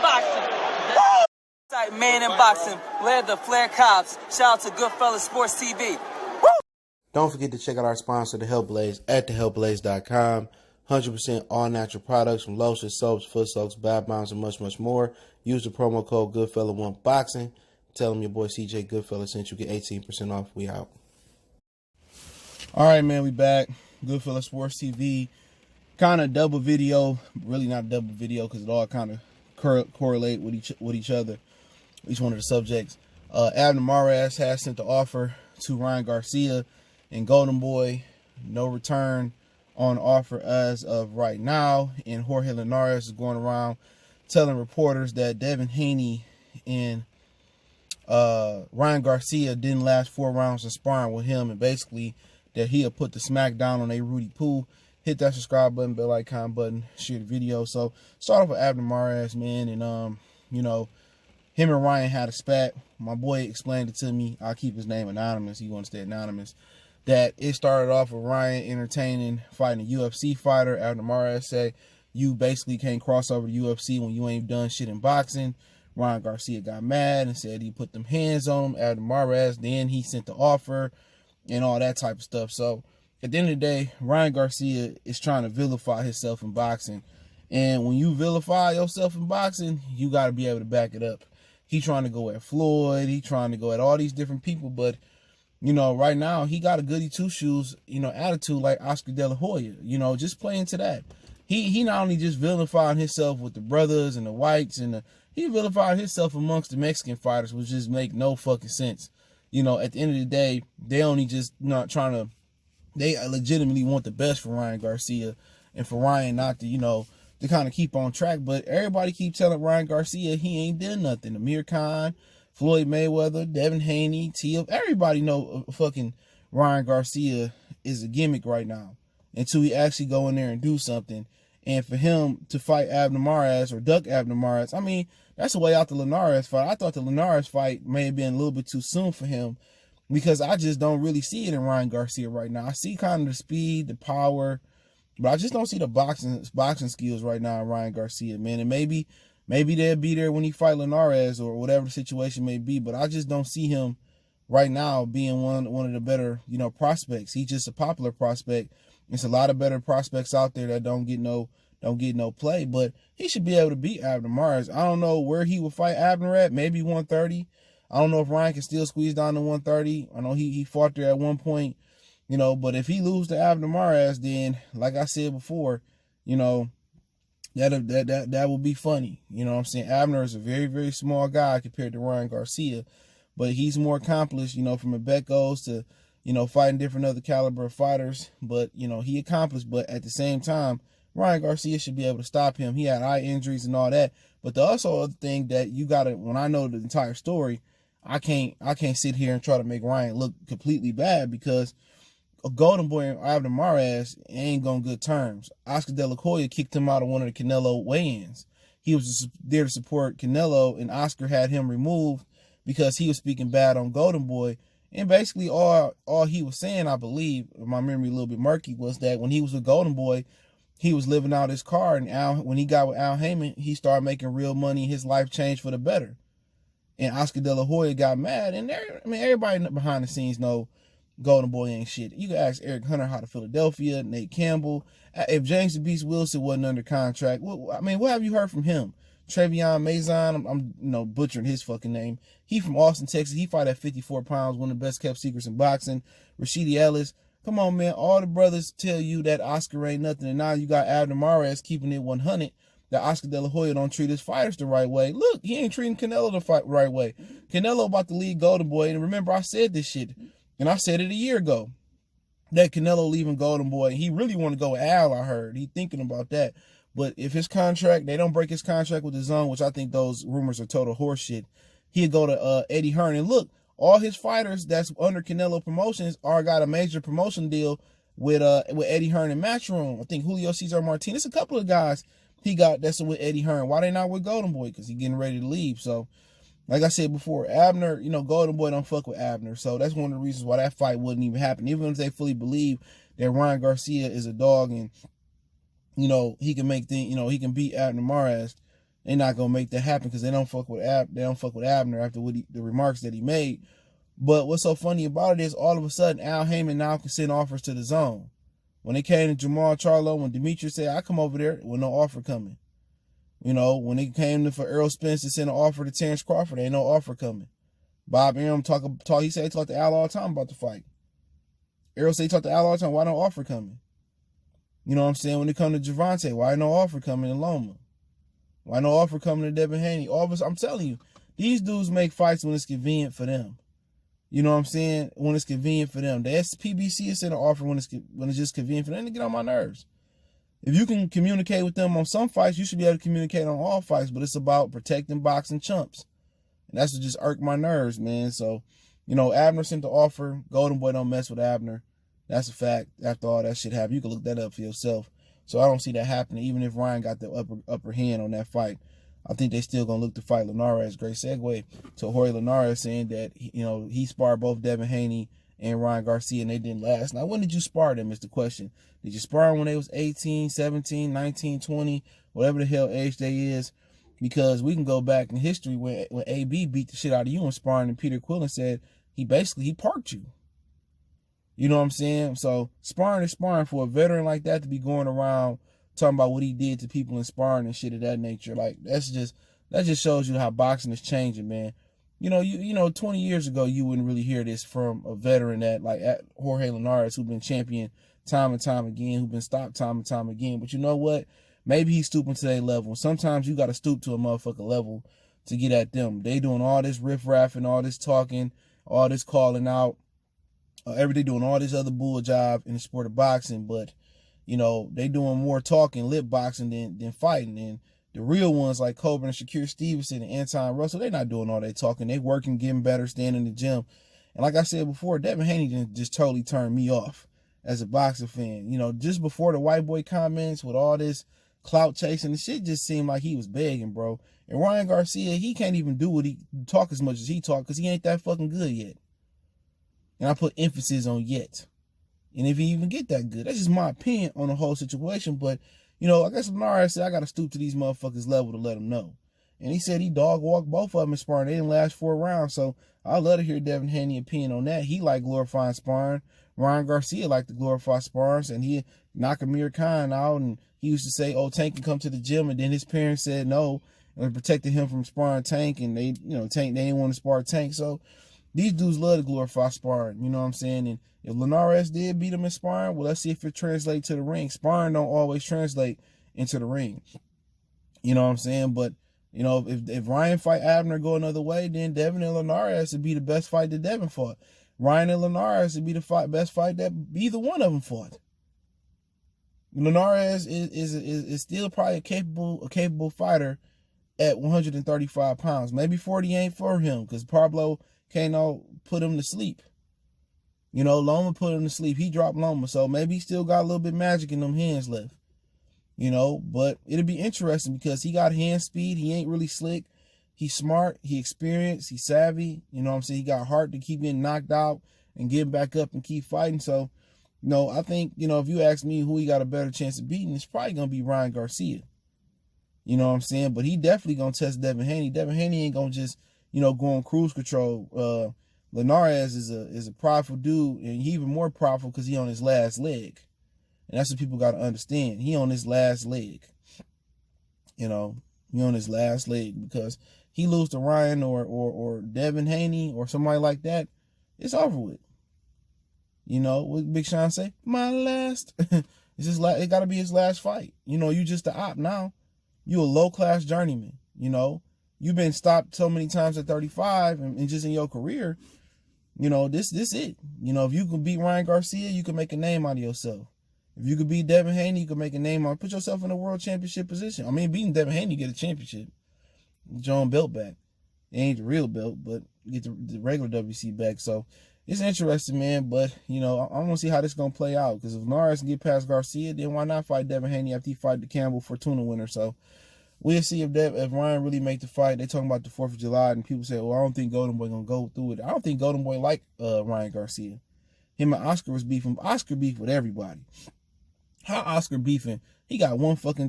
boxing. Man in boxing, led the Flair Cops. Shout out to Goodfellas Sports TV. Woo! Don't forget to check out our sponsor, The Health Blaze, at thehealthblaze.com. 100% all natural products from lotions, soaps, foot soaks, bath bombs, and much, much more. Use the promo code Goodfella1Boxing. Tell them your boy CJ Goodfella sent you. Get 18% off. We out. All right, man, we back. Goodfellas Sports TV. Kind of double video. Really not double video because it all kind of correlate with each other. Each one of the subjects. Abner Mares has sent the offer to Ryan Garcia and Golden Boy. No return on offer as of right now. And Jorge Linares is going around telling reporters that Devin, Haney, and Ryan Garcia didn't last 4 rounds of sparring with him, and basically that he'll put the smack down on a Rudy Poo. Hit that subscribe button, bell icon button, share the video. So start off with Abner Mares, man, and you know, him and Ryan had a spat. My boy explained it to me. I'll keep his name anonymous. He wants to stay anonymous. That it started off with Ryan entertaining fighting a UFC fighter. Abner Mares said, you basically can't cross over to UFC when you ain't done shit in boxing. Ryan Garcia got mad and said he put them hands on him. Abner Mares, then he sent the offer and all that type of stuff. So at the end of the day, Ryan Garcia is trying to vilify himself in boxing. And when you vilify yourself in boxing, you got to be able to back it up. He trying to go at Floyd. He trying to go at all these different people. But, you know, right now, he got a goody two-shoes, you know, attitude like Oscar De La Hoya. You know, just play into that. He not only just vilifying himself with the brothers and the whites, and he vilifying himself amongst the Mexican fighters, which just make no fucking sense. You know, at the end of the day, they only just not trying to, they legitimately want the best for Ryan Garcia and for Ryan not to, you know, to kind of keep on track. But everybody keep telling Ryan Garcia he ain't done nothing. Amir Khan, Floyd Mayweather, Devin Haney, Teal, everybody know fucking Ryan Garcia is a gimmick right now until he actually go in there and do something. And for him to fight Abner Mares or duck Abner Mares, I mean, that's the way out the Linares fight. I thought the Linares fight may have been a little bit too soon for him because I just don't really see it in Ryan Garcia right now. I see kind of the speed, the power, but I just don't see the boxing skills right now in Ryan Garcia, man. And maybe they'll be there when he fight Linares or whatever the situation may be, but I just don't see him right now being one of the better, you know, prospects. He's just a popular prospect. There's a lot of better prospects out there that don't get no play, but he should be able to beat Abner Mares. I don't know where he will fight Abner at, maybe 130. I don't know if Ryan can still squeeze down to 130. I know he fought there at one point, you know, but if he loses to Abner Mares, then like I said before, you know, that will be funny. You know what I'm saying? Abner is a very, very small guy compared to Ryan Garcia, but he's more accomplished, you know, from a bet goes to, you know, fighting different other caliber of fighters, but, you know, he accomplished, but at the same time, Ryan Garcia should be able to stop him. He had eye injuries and all that, but the also other thing that you got to, when I know the entire story, I can't sit here and try to make Ryan look completely bad because a Golden Boy and Abner Mares ain't on good terms. Oscar De La Hoya kicked him out of one of the Canelo weigh-ins. He was there to support Canelo, and Oscar had him removed because he was speaking bad on Golden Boy. And basically all he was saying, I believe, my memory a little bit murky, was that when he was with Golden Boy, he was living out his car, and when he got with Al Heyman, he started making real money. His life changed for the better. And Oscar De La Hoya got mad, and everybody behind the scenes know Golden Boy ain't shit. You can ask Eric Hunter how to Philadelphia, Nate Campbell. If James the Beast Wilson wasn't under contract, what have you heard from him? Travion Mazon, I'm you know, butchering his fucking name. He from Austin, Texas. He fought at 54 pounds, one of the best kept secrets in boxing. Rashidi Ellis. Come on, man. All the brothers tell you that Oscar ain't nothing, and now you got Abner Mares keeping it 100, that Oscar De La Hoya don't treat his fighters the right way. Look, he ain't treating Canelo the right way. Canelo about to leave Golden Boy, and remember I said this shit, and I said it a year ago, that Canelo leaving Golden Boy. He really want to go with Al, I heard. He thinking about that. But if his contract, they don't break his contract with DAZN, which I think those rumors are total horseshit, he'd go to Eddie Hearn. And look, all his fighters that's under Canelo Promotions got a major promotion deal with Eddie Hearn and Matchroom. I think Julio Cesar Martinez, a couple of guys he got that's with Eddie Hearn. Why they not with Golden Boy? Because he's getting ready to leave. So, like I said before, Abner, you know, Golden Boy don't fuck with Abner. So that's one of the reasons why that fight wouldn't even happen. Even if they fully believe that Ryan Garcia is a dog and, you know, he can make things, you know, he can beat Abner Mares, They're not gonna make that happen because they don't fuck with Abner after the remarks that he made. But what's so funny about it is all of a sudden Al Heyman now can send offers to the zone. When it came to Jamal Charlo, when Demetrius said, I come over there with no offer coming. You know, when it came for Errol Spence to send an offer to Terrence Crawford, ain't no offer coming. Bob Arum he said he talked to Al all the time about the fight. Errol said he talked to Al all the time, why no offer coming? You know what I'm saying? When it come to Gervonta, why no offer coming in Loma? Why no offer coming to Devin Haney? All of us, I'm telling you, these dudes make fights when it's convenient for them. You know what I'm saying? When it's convenient for them. The SPBC is sending an offer when it's just convenient for them to get on my nerves. If you can communicate with them on some fights, you should be able to communicate on all fights, but it's about protecting boxing chumps. And that's what just irked my nerves, man. So, you know, Abner sent the offer. Golden Boy don't mess with Abner. That's a fact. After all that shit happened, you can look that up for yourself. So I don't see that happening, even if Ryan got the upper hand on that fight. I think they still going to look to fight Linares. Great segue to Jorge Linares saying that, you know, he sparred both Devin Haney and Ryan Garcia, and they didn't last. Now, when did you spar them is the question. Did you spar them when they was 18, 17, 19, 20, whatever the hell age they is? Because we can go back in history when AB beat the shit out of you in sparring, and Peter Quillen said he parked you. You know what I'm saying? So sparring is sparring. For a veteran like that to be going around talking about what he did to people in sparring and shit of that nature, like that just shows you how boxing is changing, man. You know, 20 years ago you wouldn't really hear this from a veteran like Jorge Linares, who's been champion time and time again, who's been stopped time and time again. But you know what? Maybe he's stooping to their level. Sometimes you got to stoop to a motherfucker level to get at them. They doing all this riff-raffing, all this talking, all this calling out. Every day doing all this other bull job in the sport of boxing, but you know they doing more talking, lip boxing than fighting. And the real ones like Coburn and Shakir Stevenson and Anton Russell, they not doing all that talking. They working, getting better, staying in the gym. And like I said before, Devin Haney just totally turned me off as a boxing fan. You know, just before the white boy comments with all this clout chasing, the shit just seemed like he was begging, bro. And Ryan Garcia, he can't even talk as much as he talk because he ain't that fucking good yet. And I put emphasis on yet. And if he even get that good, that's just my opinion on the whole situation. But, you know, I guess Linares said I got to stoop to these motherfuckers' level to let them know. And he said he dog walked both of them in sparring. They didn't last 4 rounds. So I'd love to hear Devin Haney's opinion on that. He liked glorifying sparring. Ryan Garcia liked to glorify sparring. And he knocked Amir Khan out. And he used to say, oh, Tank can come to the gym. And then his parents said no. And protected him from sparring Tank. And they, you know, Tank, they didn't want to spar Tank. So these dudes love to glorify sparring, you know what I'm saying? And if Linares did beat him in sparring, well, let's see if it translates to the ring. Sparring don't always translate into the ring. You know what I'm saying? But, you know, if Ryan fight Abner go another way, then Devin and Linares would be the best fight that Devin fought. Ryan and Linares would be the best fight that either one of them fought. Linares is still probably a capable fighter at 135 pounds. Maybe 40 ain't for him because Pablo Cano put him to sleep. You know, Loma put him to sleep. He dropped Loma, so maybe he still got a little bit of magic in them hands left. You know, but it'll be interesting because he got hand speed. He ain't really slick. He's smart. He experienced. He's savvy. You know what I'm saying? He got heart to keep getting knocked out and getting back up and keep fighting. So, you know, I think, you know, if you ask me who he got a better chance of beating, it's probably going to be Ryan Garcia. You know what I'm saying? But he definitely going to test Devin Haney. Devin Haney ain't going to just, you know, go on cruise control. Linares is a prideful dude, and he even more prideful because he on his last leg. And that's what people got to understand. He on his last leg. You know, he on his last leg because he lose to Ryan or Devin Haney or somebody like that, it's over with. You know, what Big Sean say? My last. It's just like, it got to be his last fight. You know, you just the op now. You a low-class journeyman, you know. You've been stopped so many times at 35 and just in your career, you know, this it. You know, if you can beat Ryan Garcia, you can make a name out of yourself. If you could beat Devin Haney, you can make a name out. Put yourself in a world championship position. I mean, beating Devin Haney, you get a championship. Get your own belt back. It ain't the real belt, but you get the regular WC back. So it's interesting, man. But, you know, I want to see how this going to play out. Because if Linares can get past Garcia, then why not fight Devin Haney after he fight the Campbell Fortuna winner? So we'll see if Ryan really make the fight. They talking about the 4th of July, and people say, well, I don't think Golden Boy going to go through it. I don't think Golden Boy like Ryan Garcia. Him and Oscar was beefing. Oscar beef with everybody. How Oscar beefing? He got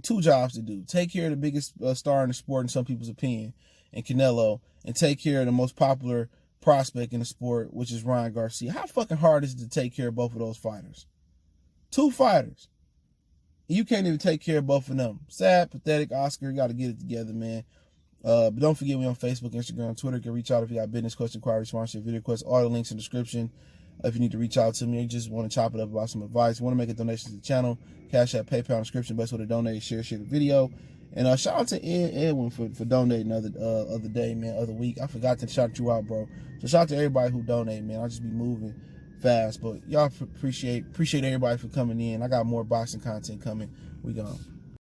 two jobs to do. Take care of the biggest star in the sport in some people's opinion, and Canelo, and take care of the most popular prospect in the sport, which is Ryan Garcia. How fucking hard is it to take care of both of those fighters? 2 fighters. You can't even take care of both of them. Sad, pathetic. Oscar, you got to get it together, man. But don't forget, we on Facebook, Instagram, Twitter. You can reach out if you got business question, inquiry, sponsorship, video requests. All the links in the description. If you need to reach out to me, or you just want to chop it up about some advice, want to make a donation to the channel, Cash App, PayPal, description. Best way to donate, share the video. And shout out to Edwin for donating other day, man, other week. I forgot to shout you out, bro. So shout out to everybody who donate, man. I'll just be moving fast, but y'all appreciate everybody for coming in. I got more boxing content coming. We gone.